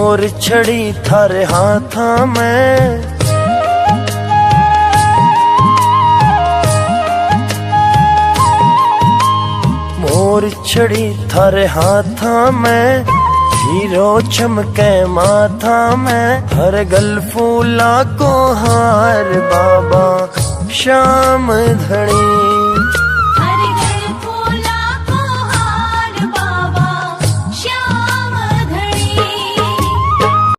मोर छड़ी थारे हाथा में, मोर छड़ी थारे हाथा में, हीरो चमके माथा में, हर गल फूला को हार बाबा श्याम धनी।